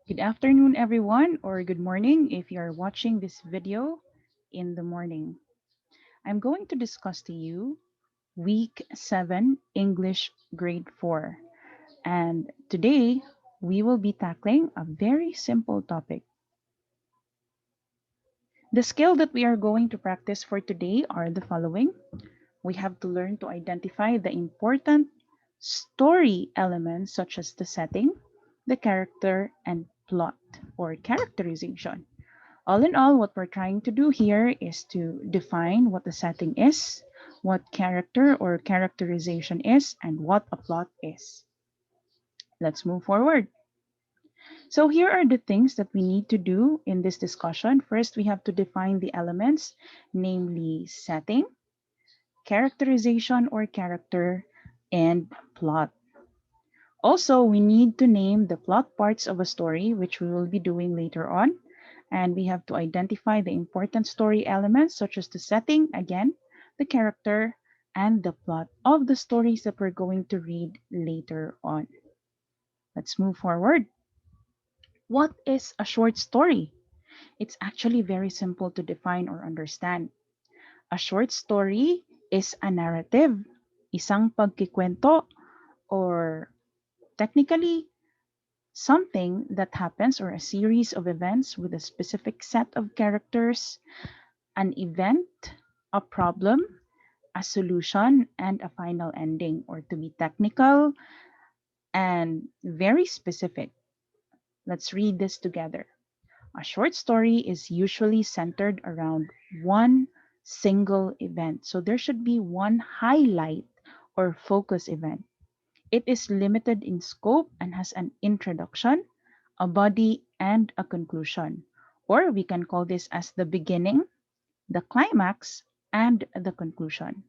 Good afternoon, everyone, or good morning if you're watching this video in the morning. I'm going to discuss to you Week 7 English Grade 4. And today we will be tackling a very simple topic. The skill that we are going to practice for today are the following. We have to learn to identify the important story elements such as the setting, the character, and plot or characterization. All in all, what we're trying to do here is to define what the setting is, what character or characterization is, and what a plot is. Let's move forward. So here are the things that we need to do in this discussion. First, we have to define the elements, namely setting, characterization or character, and plot. Also, we need to name the plot parts of a story, which we will be doing later on. And we have to identify the important story elements, such as the setting, again, the character, and the plot of the stories that we're going to read later on. Let's move forward. What is a short story? It's actually very simple to define or understand. A short story is a narrative, isang pagkikwento, or technically something that happens or a series of events with a specific set of characters, an event, a problem, a solution, and a final ending, or to be technical and very specific. Let's read this together. A short story is usually centered around one single event. So there should be one highlight or focus event. It is limited in scope and has an introduction, a body, and a conclusion. Or we can call this as the beginning, the climax, and the conclusion.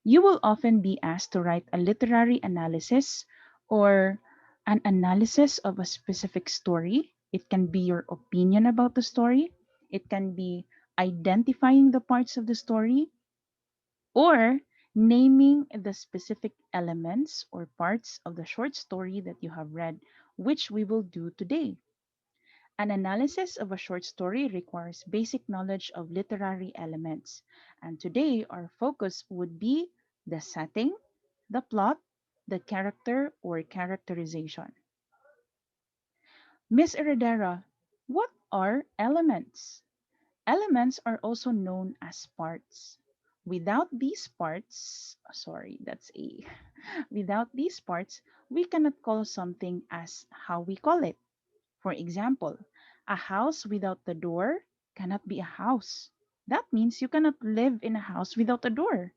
You will often be asked to write a literary analysis or an analysis of a specific story. It can be your opinion about the story, it can be identifying the parts of the story, or naming the specific elements or parts of the short story that you have read, which we will do today. An analysis of a short story requires basic knowledge of literary elements, and today our focus would be the setting, the plot, the character or characterization. Miss Heredera, what are elements? Elements are also known as parts. Without these parts, sorry, that's A. Without these parts, we cannot call something as how we call it. For example, a house without the door cannot be a house. That means you cannot live in a house without a door.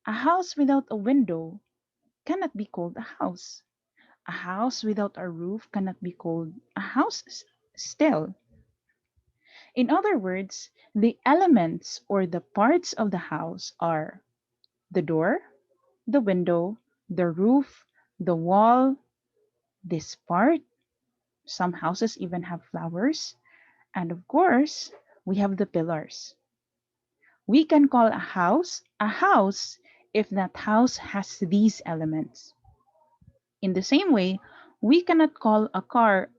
A house without a window cannot be called a house. A house without a roof cannot be called a house still. In other words, the elements or the parts of the house are the door, the window, the roof, the wall, this part. Some houses even have flowers. And of course, we have the pillars. We can call a house if that house has these elements. In the same way, we cannot call a car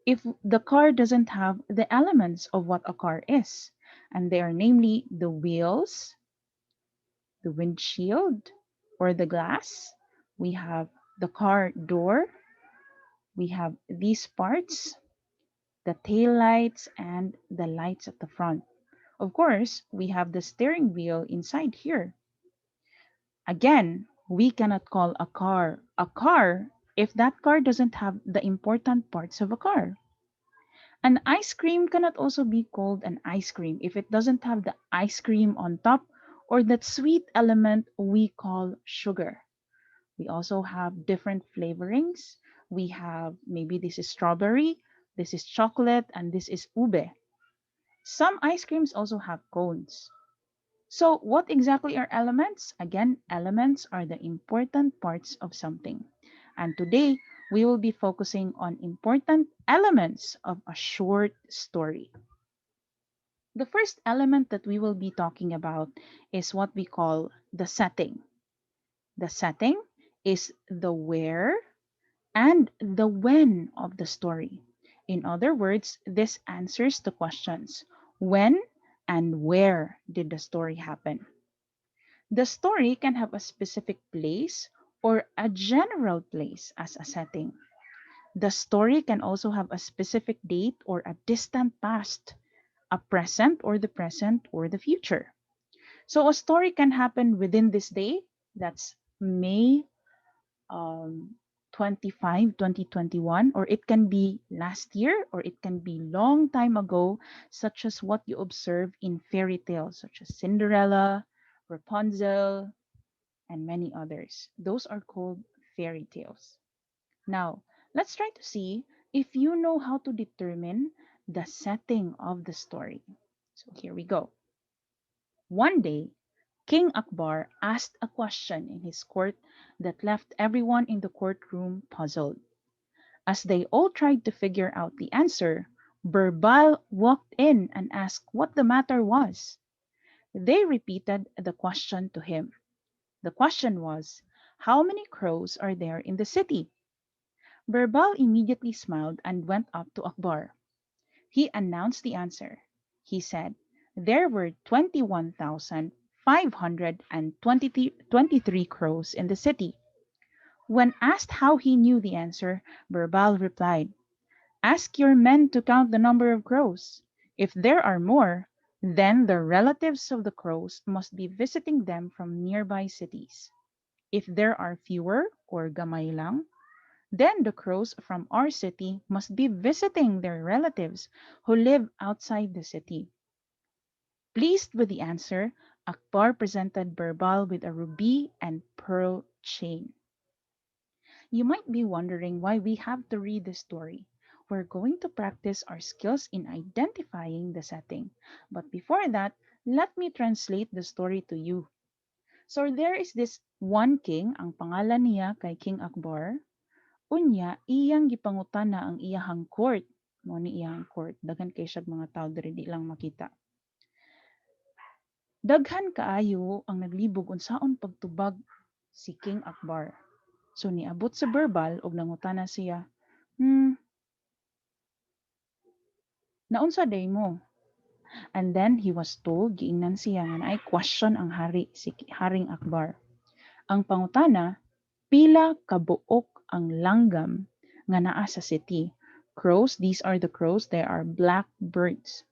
if the car doesn't have the elements of what a car is. And they are namely the wheels, the windshield or the glass. We have the car door. We have these parts, the tail lights, and the lights at the front. Of course, we have the steering wheel inside here. Again, we cannot call a car if that car doesn't have the important parts of a car. An ice cream cannot also be called an ice cream if it doesn't have the ice cream on top or that sweet element we call sugar. We also have different flavorings. We have maybe this is strawberry, this is chocolate, and this is ube. Some ice creams also have cones. So, what exactly are elements? Again, elements are the important parts of something. And today, we will be focusing on important elements of a short story. The first element that we will be talking about is what we call the setting. The setting is the where and the when of the story. In other words, this answers the questions when and where did the story happen. The story can have a specific place or a general place as a setting. The story can also have a specific date or a distant past, a present or the present or the future. So a story can happen within this day, that's May um, 25, 2021, or it can be last year, or it can be long time ago, such as what you observe in fairy tales, such as Cinderella, Rapunzel, and many others. Those are called fairy tales. Now, let's try to see if you know how to determine the setting of the story. So here we go. One day, King Akbar asked a question in his court that left everyone in the courtroom puzzled. As they all tried to figure out the answer, Birbal walked in and asked what the matter was. They repeated the question to him. The question was, how many crows are there in the city? Birbal immediately smiled and went up to Akbar. He announced the answer. He said, there were 21,523 crows in the city. When asked how he knew the answer, Birbal replied, ask your men to count the number of crows. If there are more, then the relatives of the crows must be visiting them from nearby cities. If there are fewer or gamay lang, then the crows from our city must be visiting their relatives who live outside the city. Pleased with the answer, Akbar presented Birbal with a ruby and pearl chain. You might be wondering why we have to read this story. We're going to practice our skills in identifying the setting. But before that, let me translate the story to you. So there is this one king, ang pangalan niya kay King Akbar. Unya, iyang gipangutana ang iyahang court. Mo ni iyahang court. Daghan kay siya mga tao diri di lang makita. Daghan kaayo ang naglibog unsaon pagtubag si King Akbar. So niabot sa Birbal og nangutana siya, naunsa day mo? And then he was told, giingnan siya nga naay question ang hari, si Haring Akbar. Ang pangutana, pila kabuok ang langgam nga naa sa city. Crows, these are the crows, they are black birds.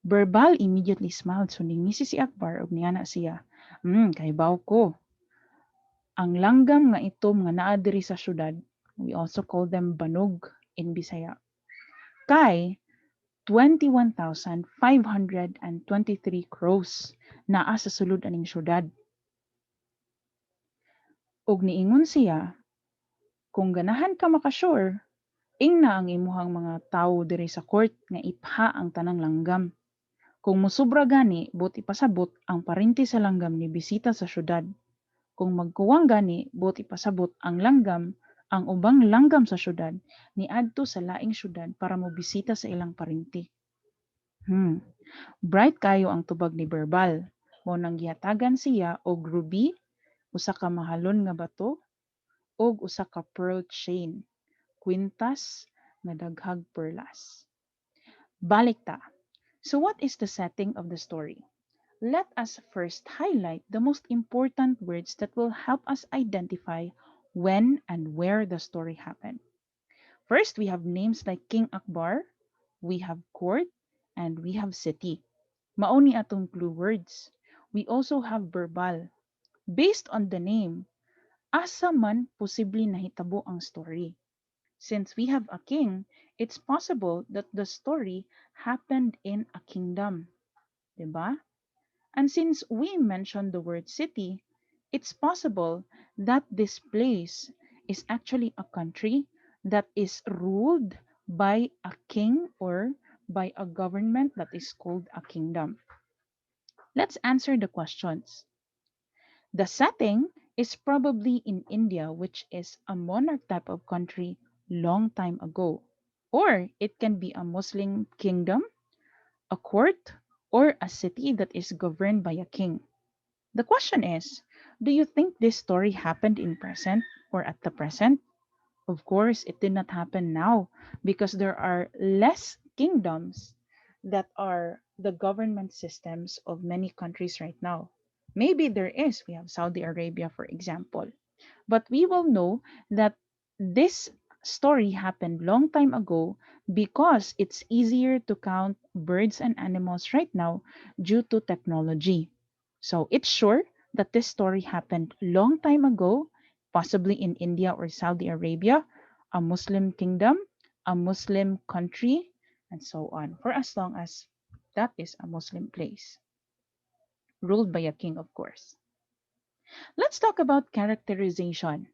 Birbal immediately smiled, so ningisi si Akbar og niyana siya, kaybaw ko. Ang langgam nga itom nga naa diri sa syudad, we also call them banog in Bisaya. Kay 21,523 crows naa sa sulod aning syudad. Og niingon siya, kung ganahan ka makasure, ingna ang imuhang mga tawo diri sa court nga ipha ang tanang langgam. Kung musubra gani, but ipasabot ang parinti sa langgam ni bisita sa syudad. Kung magkuwang gani, but ipasabot ang langgam, ang ubang langgam sa syudad, ni adto sa laing syudad para mo bisita sa ilang parinti. Bright kayo ang tubag ni Birbal. Mo nang gihatagan siya og ruby, usa ka mahalon nga bato, og usa ka pearl chain, kwintas nga daghag perlas. Balik ta. So what is the setting of the story? Let us first highlight the most important words that will help us identify when and where the story happened. First, we have names like King Akbar, we have court, and we have city. Mauni atong clue words. We also have Birbal. Based on the name, asa man posible nahitabo ang story. Since we have a king, it's possible that the story happened in a kingdom. Diba? And since we mentioned the word city, it's possible that this place is actually a country that is ruled by a king or by a government that is called a kingdom. Let's answer the questions. The setting is probably in India, which is a monarch type of country long time ago. Or it can be a Muslim kingdom, a court, or a city that is governed by a king. The question is, do you think this story happened in present or at the present? Of course, it did not happen now because there are less kingdoms that are the government systems of many countries right now. Maybe there is. We have Saudi Arabia, for example. But we will know that this story happened long time ago because it's easier to count birds and animals right now due to technology. So it's sure that this story happened long time ago, possibly in India or Saudi Arabia, a Muslim kingdom, a Muslim country, and so on, for as long as that is a Muslim place, ruled by a king, of course. Let's talk about characterization.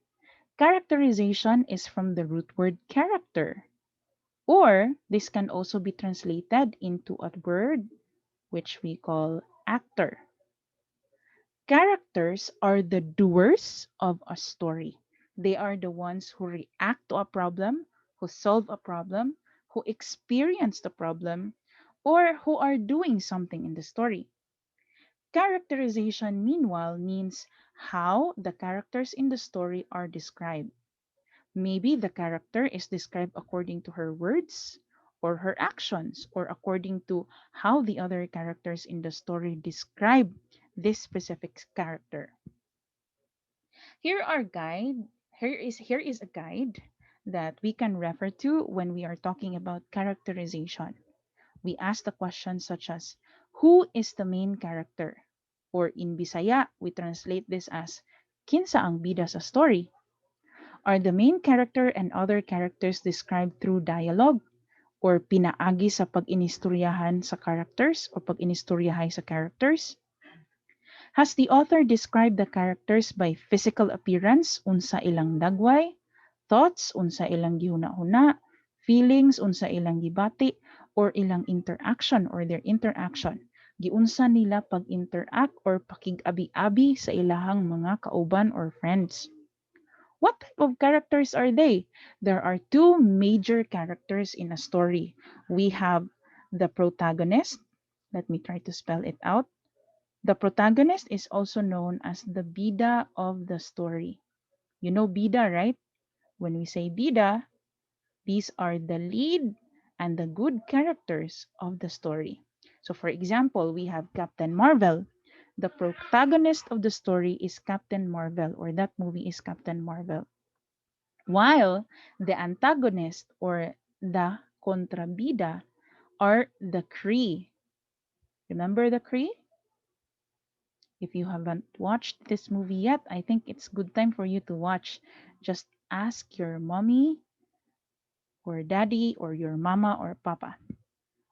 Characterization is from the root word character, or this can also be translated into a word which we call actor. Characters are the doers of a story. They are the ones who react to a problem, who solve a problem, who experience the problem, or who are doing something in the story. Characterization, meanwhile, means how the characters in the story are described. Maybe the character is described according to her words or her actions or according to how the other characters in the story describe this specific character. Here are guide here is a guide that we can refer to when we are talking about characterization. We ask the questions such as who is the main character? Or in Bisaya, we translate this as kinsa ang bida sa story? Are the main character and other characters described through dialogue or pinaagi sa pag-inistoryahan sa characters o pag-inistoryahay sa characters? Has the author described the characters by physical appearance, unsa ilang dagway, thoughts, unsa ilang gihuna-huna, feelings, unsa ilang gibati, or ilang interaction or their interaction? Giunsa nila pag-interact or pakig-abi-abi sa ilahang mga kauban or friends? What type of characters are they? There are two major characters in a story. We have the protagonist. Let me try to spell it out. The protagonist is also known as the bida of the story. You know bida, right? When we say bida, these are the lead and the good characters of the story. So, for example, we have Captain Marvel. The protagonist of the story is Captain Marvel, or that movie is Captain Marvel. While the antagonist or the kontrabida are the Kree. Remember the Kree? If you haven't watched this movie yet, I think it's good time for you to watch. Just ask your mommy or daddy or your mama or papa.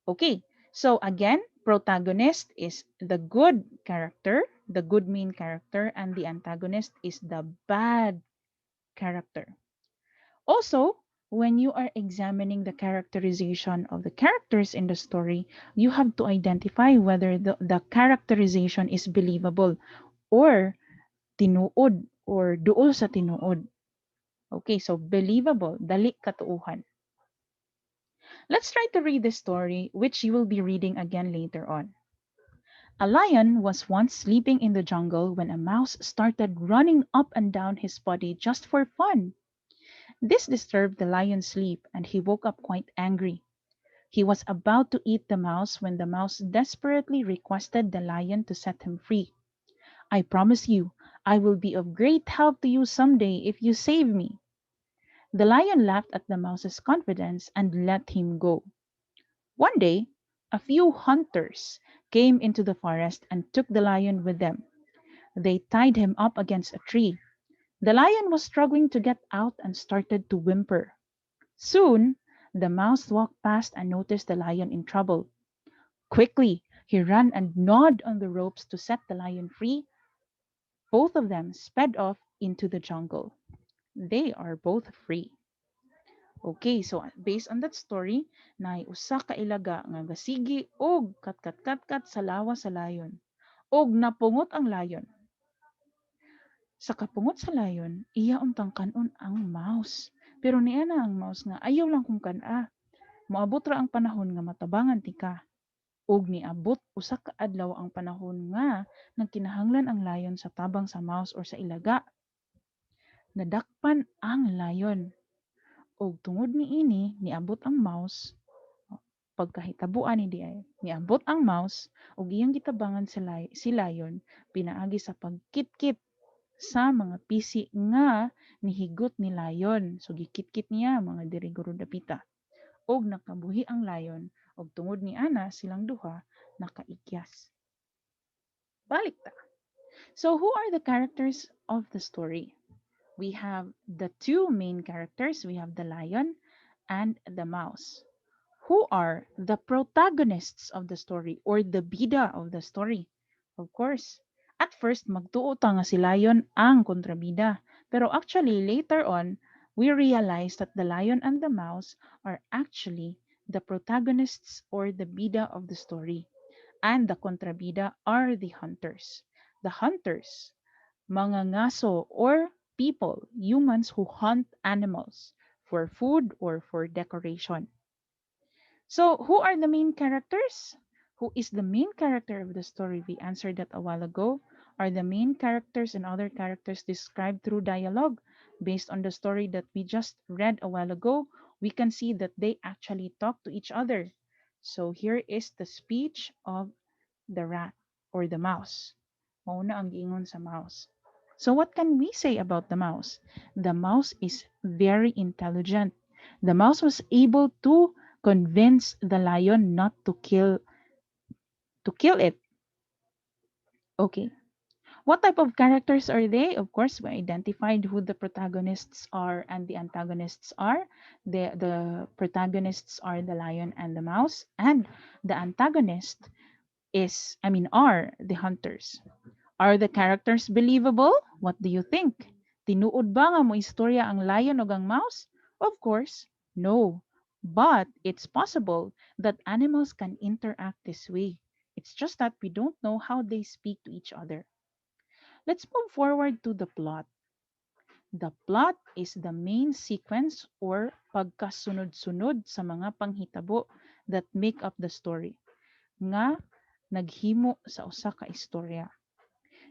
Okay, so again, protagonist is the good character, the good main character, and the antagonist is the bad character. Also, when you are examining the characterization of the characters in the story, you have to identify whether the characterization is believable or tinuod or duol sa tinuod. Okay, so believable, dali katuuhan. Let's try to read the story, which you will be reading again later on. A lion was once sleeping in the jungle when a mouse started running up and down his body just for fun. This disturbed the lion's sleep, and he woke up quite angry. He was about to eat the mouse when the mouse desperately requested the lion to set him free. I promise you, I will be of great help to you someday if you save me. The lion laughed at the mouse's confidence and let him go. One day, a few hunters came into the forest and took the lion with them. They tied him up against a tree. The lion was struggling to get out and started to whimper. Soon, the mouse walked past and noticed the lion in trouble. Quickly, he ran and gnawed on the ropes to set the lion free. Both of them sped off into the jungle. They are both free. Okay, so based on that story, nay usa ka ilaga nga gasigi og kat sa lawas sa layon. Og napungot ang layon. Sa kapungot sa layon, iya untang kanon ang mouse. Pero niya na ang mouse nga ayaw lang kung kana. Moabot ra ang panahon nga matabangan ti ka. Og niabot usa ka adlaw ang panahon nga nagkinahanglan ang layon sa tabang sa mouse or sa ilaga. Nadakpan ang layon. ug tungod niini niabot ang mouse pagkahitabuan ni diay niabot ang mouse ug iyang gitabangan si Lion pinaagi sa pagkitkit sa mga pisi nga nihigot ni Lion. So gikit-kit niya mga diri guro dapita. Og nakabuhi ang Lion og tungod ni ana silang duha nakaikyas. Balik ta. So who are the characters of the story? We have the two main characters. We have the lion and the mouse. Who are the protagonists of the story or the bida of the story? Of course, at first magtuo ta nga si Lion ang kontrabida. Pero actually, later on, we realize that the lion and the mouse are actually the protagonists or the bida of the story. And the kontrabida are the hunters. The hunters, mga ngaso or people, humans who hunt animals for food or for decoration. So, who are the main characters? Who is the main character of the story? We answered that a while ago. Are the main characters and other characters described through dialogue? Based on the story that we just read a while ago, we can see that they actually talk to each other. So, here is the speech of the rat or the mouse. Mauna ang giingon sa mouse. So what can we say about the mouse? The mouse is very intelligent. The mouse was able to convince the lion not to kill it. Okay. What type of characters are they? Of course, we identified who the protagonists are and the antagonists are. The protagonists are the lion and the mouse, and the antagonist are the hunters. Are the characters believable? What do you think? Tinuod ba nga mo istorya ang lion o ang mouse? Of course, no. But it's possible that animals can interact this way. It's just that we don't know how they speak to each other. Let's move forward to the plot. The plot is the main sequence or pagkasunod-sunod sa mga panghitabo that make up the story nga naghimo sa usa ka istorya.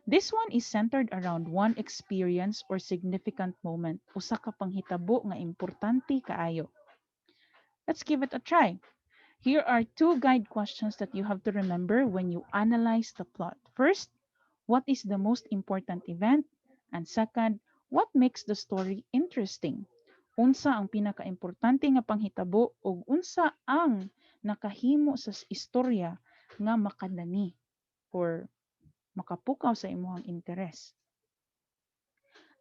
This one is centered around one experience or significant moment, usa ka panghitabo nga importante kaayo. Let's give it a try. Here are two guide questions that you have to remember when you analyze the plot. First, what is the most important event? And second, what makes the story interesting? Unsa ang pinakaimportante nga panghitabo ug unsa ang nakahimo sa istorya nga makadani or makapukaw sa imong interes.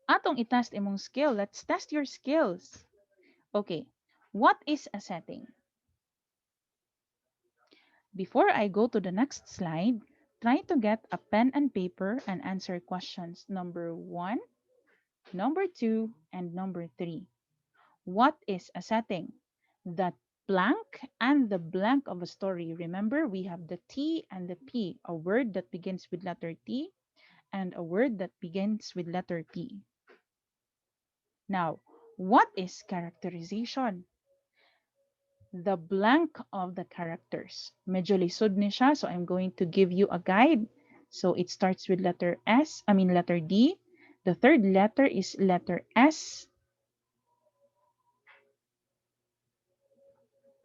Atong itest imong skill. Let's test your skills. Okay, what is a setting? Before I go to the next slide, try to get a pen and paper and answer questions number 1, number 2, and number 3. What is a setting? The blank and the blank of a story. Remember, we have the T and the P, a word that begins with letter T and a word that begins with letter P. Now, what is characterization? The blank of the characters. Medyo lisod ni siya, so I'm going to give you a guide. So it starts with letter letter D. The third letter is letter S.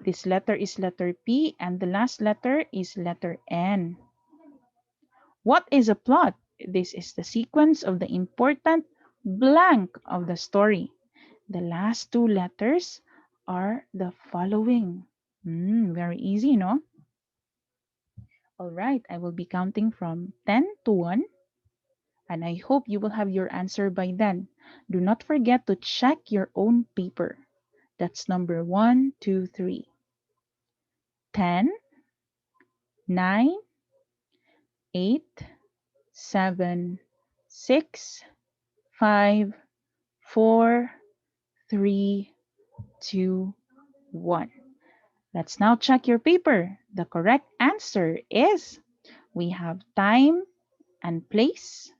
This letter is letter P, and the last letter is letter N. What is a plot? This is the sequence of the important blank of the story. The last two letters are the following. Very easy, no? All right, I will be counting from 10 to 1, and I hope you will have your answer by then. Do not forget to check your own paper. That's number 1, 2, 3. 10, 9, 8, 7, 6, 5, 4, 3, 2, 1. Let's now check your paper. The correct answer is we have time and place,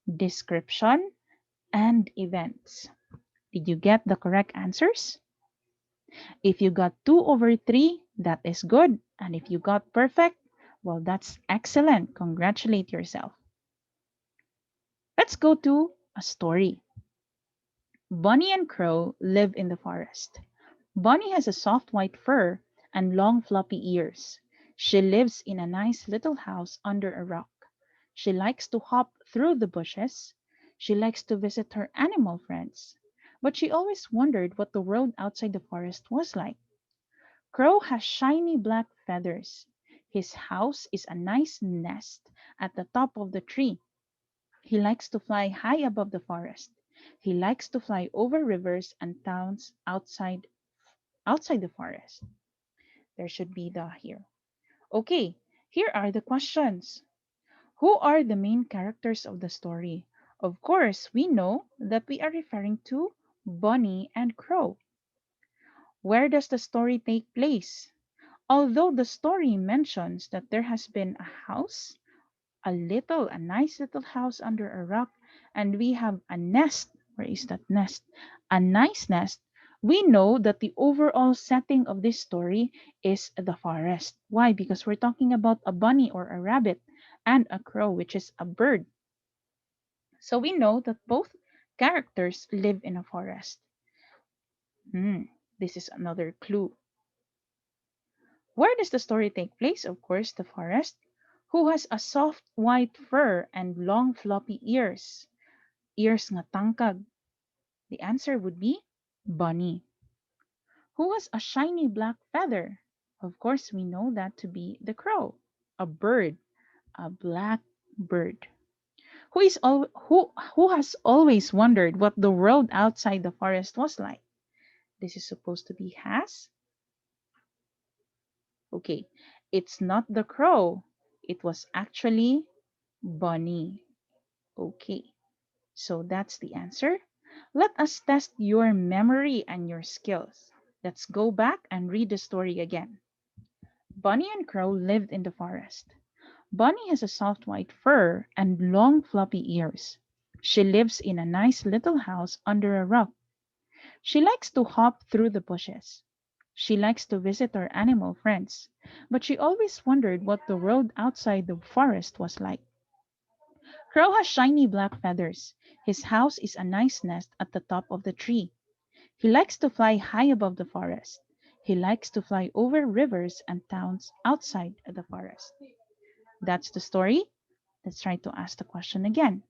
description, and events. Did you get the correct answers? If you got 2 over 3, that is good. And if you got perfect, well, that's excellent. Congratulate yourself. Let's go to a story. Bunny and Crow live in the forest. Bunny has a soft white fur and long floppy ears. She lives in a nice little house under a rock. She likes to hop through the bushes. She likes to visit her animal friends. But she always wondered what the world outside the forest was like. Crow has shiny black feathers. His house is a nice nest at the top of the tree. He likes to fly high above the forest. He likes to fly over rivers and towns outside the forest. There should be the here. Okay, here are the questions. Who are the main characters of the story? Of course, we know that we are referring to Bunny and Crow. Where does the story take place? Although the story mentions that there has been a house, a nice little house under a rock, and we have a nest. Where is that nest? A nice nest. We know that the overall setting of this story is the forest. Why? Because we're talking about a bunny or a rabbit and a crow, which is a bird. So we know that both characters live in a forest. Hmm, this is another clue. Where does the story take place? Of course, the forest. Who has a soft white fur and long floppy ears? Ears nga tangkag. The answer would be bunny. Who has a shiny black feather? Of course, we know that to be the crow, a bird, a black bird. Who has always wondered what the world outside the forest was like? This is supposed to be has. Okay, it's not the crow. It was actually bunny. Okay. So that's the answer. Let us test your memory and your skills. Let's go back and read the story again. Bunny and Crow lived in the forest. Bunny has a soft white fur and long floppy ears. She lives in a nice little house under a rock. She likes to hop through the bushes. She likes to visit her animal friends, but she always wondered what the world outside the forest was like. Crow has shiny black feathers. His house is a nice nest at the top of the tree. He likes to fly high above the forest. He likes to fly over rivers and towns outside the forest. That's the story. Let's try to ask the question again.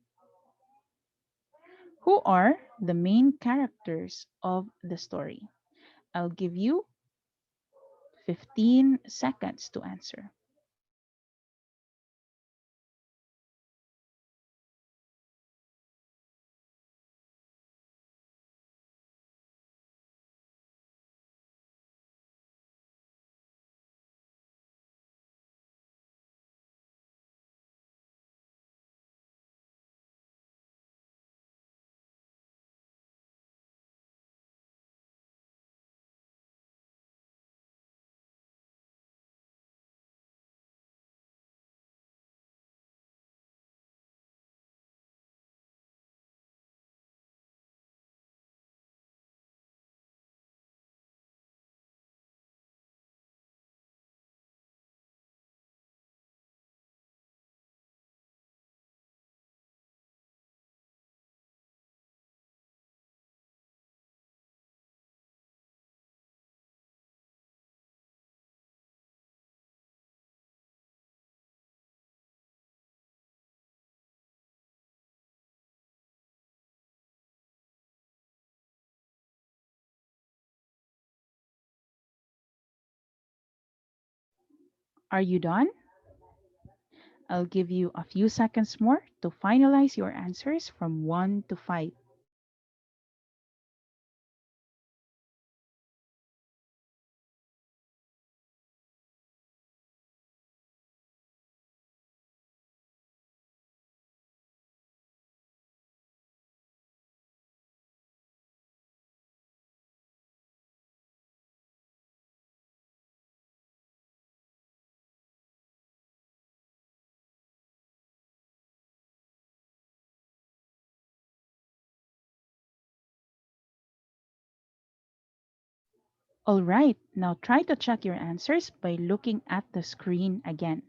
Who are the main characters of the story? I'll give you 15 seconds to answer. Are you done? I'll give you a few seconds more to finalize your answers from 1 to 5. All right, now try to check your answers by looking at the screen again.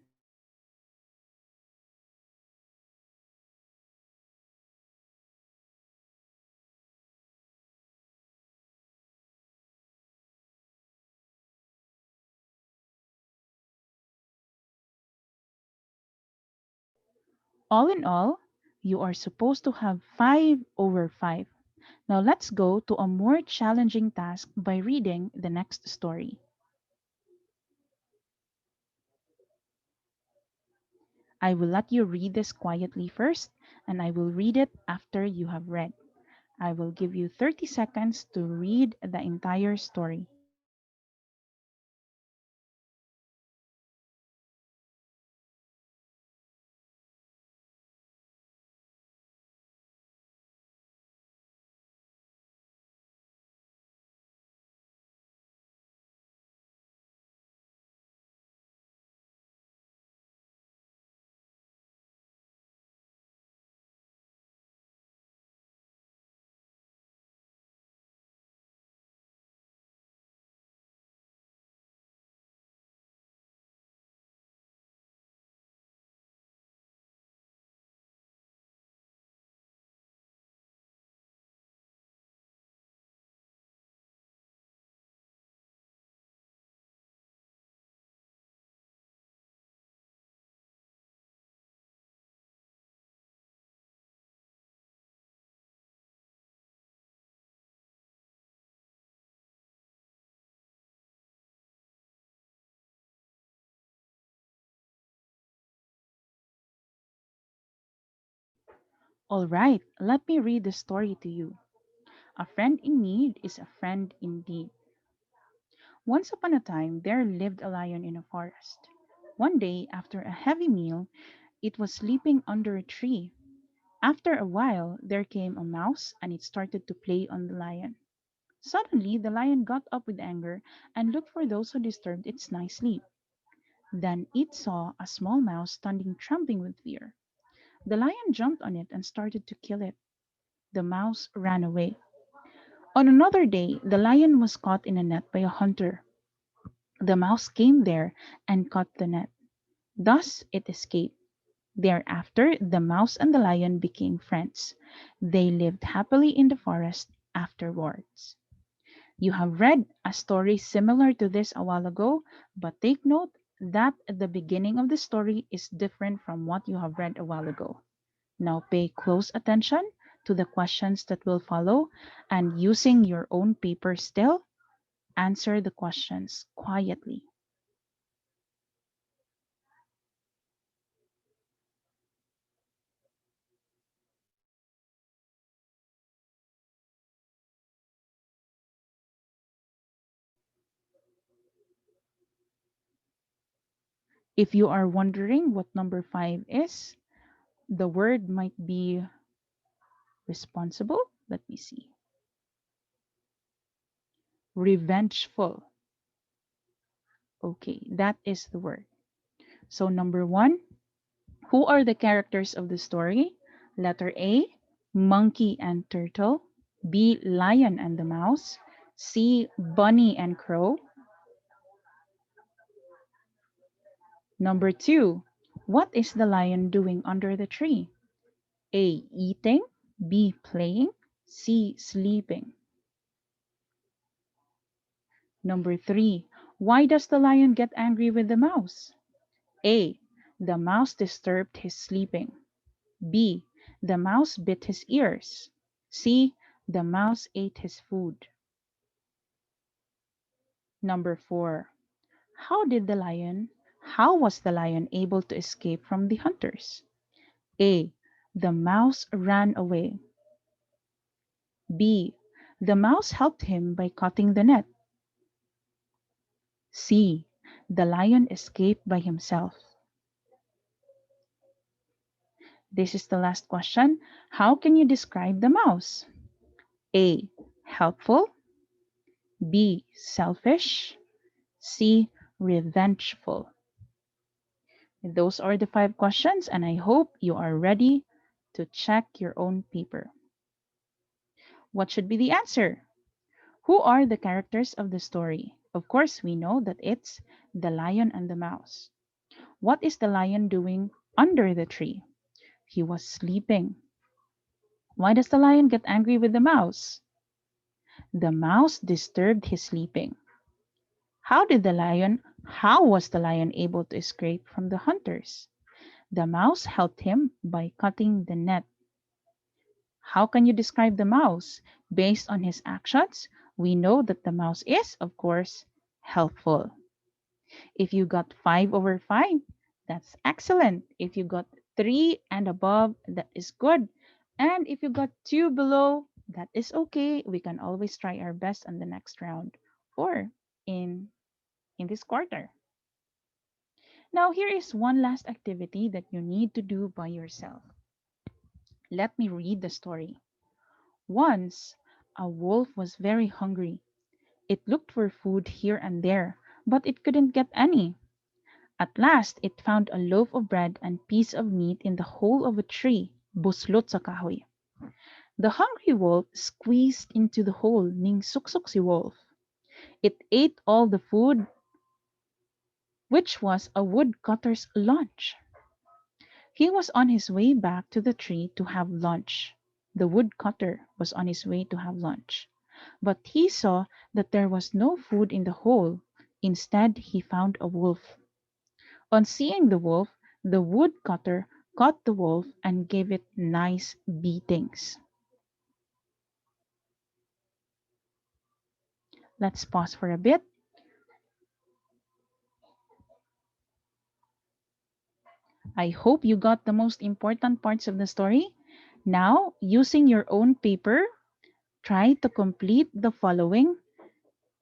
All in all, you are supposed to have 5 over 5. Now let's go to a more challenging task by reading the next story. I will let you read this quietly first, and I will read it after you have read. I will give you 30 seconds to read the entire story. All right, let me read the story to you. A friend in need is a friend indeed. Once upon a time, there lived a lion in a forest. One day, after a heavy meal, it was sleeping under a tree. After a while, there came a mouse and it started to play on the lion. Suddenly, the lion got up with anger and looked for those who disturbed its nice sleep. Then it saw a small mouse standing trembling with fear. The lion jumped on it and started to kill it. The mouse ran away. On another day, the lion was caught in a net by a hunter. The mouse came there and caught the net. Thus it escaped. Thereafter, the mouse and the lion became friends. They lived happily in the forest afterwards. You have read a story similar to this a while ago, but take note that the beginning of the story is different from what you have read a while ago. Now pay close attention to the questions that will follow, and using your own paper still, answer the questions quietly. If you are wondering what number 5 is, the word might be responsible. Let me see. Revengeful. Okay, that is the word. So, number 1, who are the characters of the story? Letter A, monkey and turtle. B, lion and the mouse. C, bunny and crow. Number 2, what is the lion doing under the tree? A, eating. B, playing. C, sleeping. Number 3, why does the lion get angry with the mouse? A, the mouse disturbed his sleeping. B, the mouse bit his ears. C, the mouse ate his food. Number 4, how was the lion able to escape from the hunters? A, the mouse ran away. B, the mouse helped him by cutting the net. C, the lion escaped by himself. This is the last question. How can you describe the mouse? A, helpful. B, selfish. C, revengeful. Those are the 5 questions, and I hope you are ready to check your own paper. What should be the answer? Who are the characters of the story? Of course, we know that it's the lion and the mouse. What is the lion doing under the tree? He was sleeping. Why does the lion get angry with the mouse? The mouse disturbed his sleeping. How was the lion able to escape from the hunters? The mouse helped him by cutting the net. How can you describe the mouse? Based on his actions, we know that the mouse is, of course, helpful. If you got 5 over 5, that's excellent. If you got 3 and above, that is good. And if you got 2 below, that is okay. We can always try our best on the next round or in this quarter. Now, here is one last activity that you need to do by yourself. Let me read the story. Once, a wolf was very hungry. It looked for food here and there, but it couldn't get any. At last, it found a loaf of bread and piece of meat in the hole of a tree, buslot sa kahoy. The hungry wolf squeezed into the hole ning suksok si wolf. It ate all the food, which was a woodcutter's lunch. He was on his way back to the tree to have lunch. The woodcutter was on his way to have lunch. But he saw that there was no food in the hole. Instead, he found a wolf. On seeing the wolf, the woodcutter caught the wolf and gave it nice beatings. Let's pause for a bit. I hope you got the most important parts of the story. Now, using your own paper, try to complete the following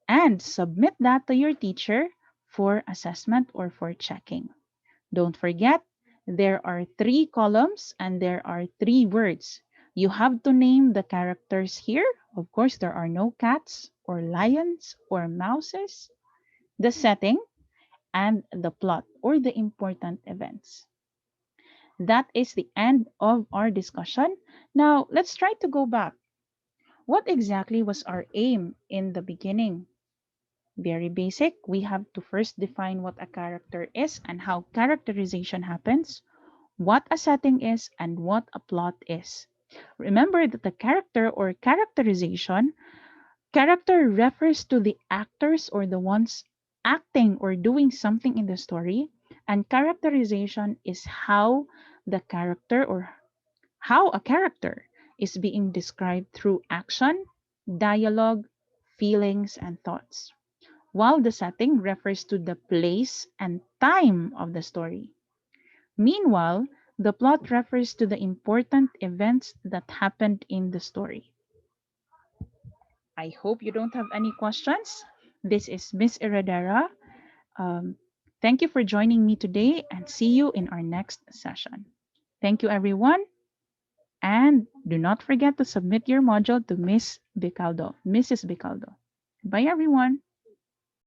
and submit that to your teacher for assessment or for checking. Don't forget, there are 3 columns and there are 3 words. You have to name the characters here. Of course, there are no cats or lions or mouses. The setting and the plot or the important events. That is the end of our discussion. Now, let's try to go back. What exactly was our aim in the beginning? Very basic. We have to first define what a character is and how characterization happens, what a setting is, and what a plot is. Remember that the character or characterization, character refers to the actors or the ones acting or doing something in the story, and characterization is how the character or how a character is being described through action, dialogue, feelings, and thoughts, while the setting refers to the place and time of the story. Meanwhile, the plot refers to the important events that happened in the story. I hope you don't have any questions. This is Miss Iradera. Um, Thank you for joining me today and see you in our next session. Thank you, everyone. And do not forget to submit your module to Miss Bicaldo, Mrs. Bicaldo. Bye, everyone.